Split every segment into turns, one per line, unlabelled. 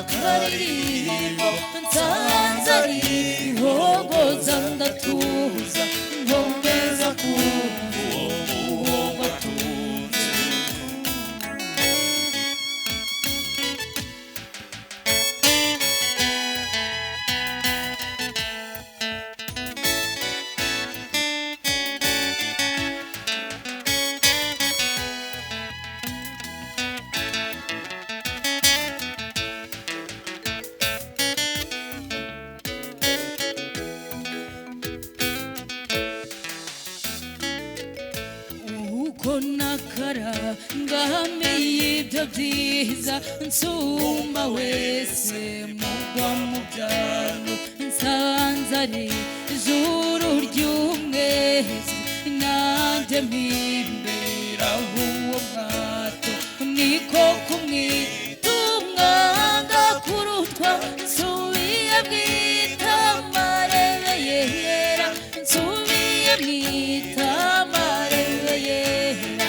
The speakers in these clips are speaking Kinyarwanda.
akaririmbo nsanze ariho goza ndatuza nkomeza kumva uwo watunze nakara ngahamiye ibyo byiza nsuma wese mugwa mu byano nsanze ari ijuru ry'umwezi nanjye mpimbera uwo mwato niko kumwita umwanga kurutwa nsubiye mwita amarebe yera nsubiye mwita amarebe yera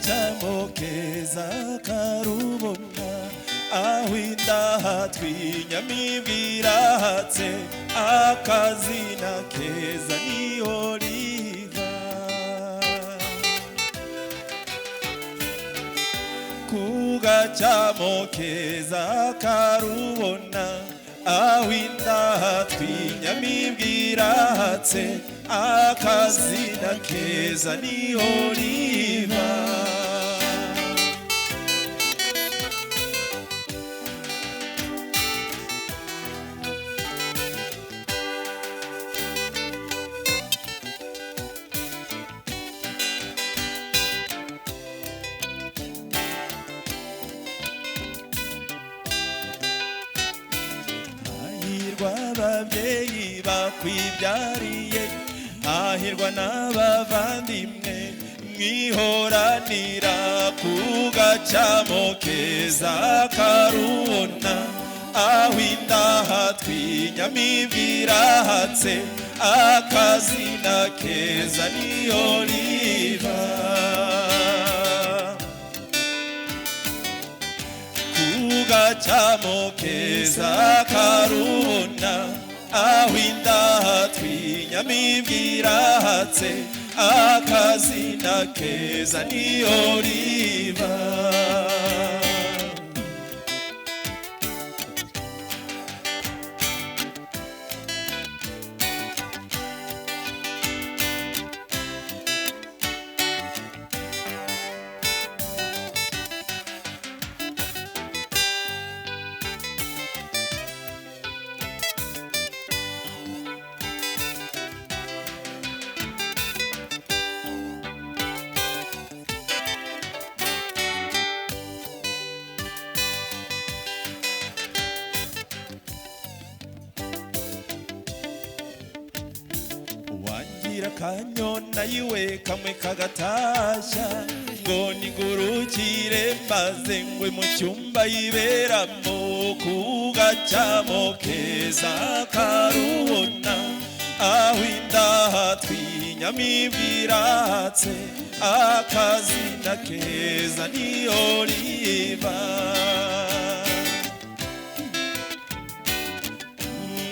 kugacamo keza karubona aho indaha twinyamibwa irahatse akazina keza niho riva kugacamo keza karubona aho indaha twinyamibwa irahatse akazina keza niho riva ababyeyi bakwibyariye hahirwa n'abavandimwe mwihoranira kugacamo keza karubona aho indaha twinyamibwa irahatse akazina keza niyo riva kugacamo keza karubona aho indaha twinyamibwa irahatse akazina keza niyo riva kanyona yiwe kamwe kagatasha ngo nigurukire maze ngwe mu cyumba yiberamo kugacamo keza karubona aho indaha twinyamibwa irahatse akazina keza niyo riva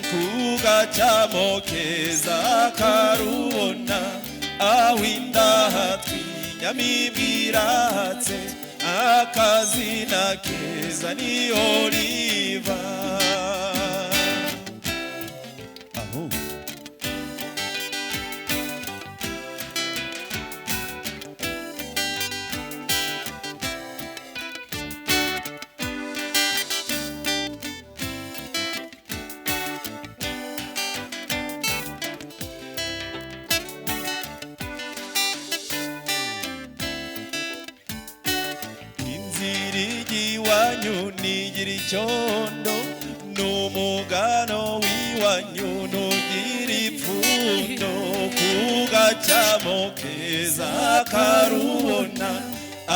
kugacamo keza karubona aho indaha twinyamibwa irahatse akazina keza niyo riva aho iwanyu nigira icyondo n'umugano w'iwanyu nugira ipfundo kugacamo keza karubona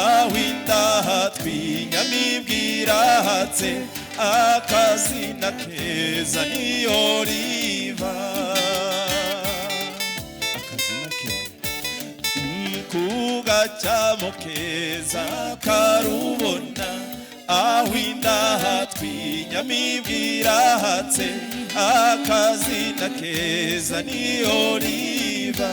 aho indaha twinyamibwa irahatse akazina keza niyo riva kugacamo keza karubona aho indaha twinyamibwa irahatse akazina keza niyo riva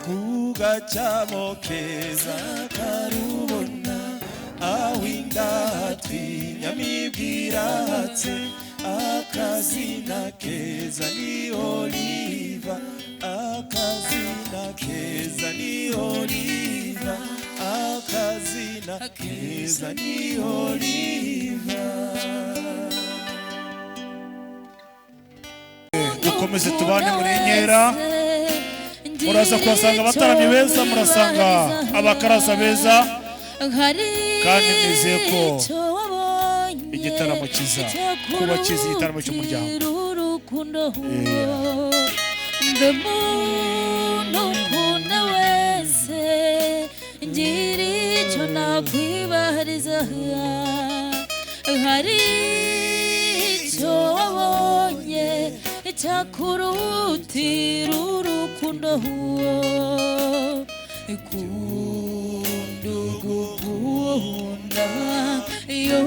kugacamo keza karubona aho indaha twinyamibwa irahatse akazina keza niyo riva akazina keza niyo riva akazina keza niyo riva
dukomeze tubane muri nkera muraza kuhasanga abatarami beza, murasanga abakarasa beza, kandi nizeye ko igitaramo kiza kuba kiza igitaramo cy'umuryango.
Ukunda wese ngira icyo nakwibahariza, hari icyo wabonye cyakurutira urukundo, kunda ugukunda yo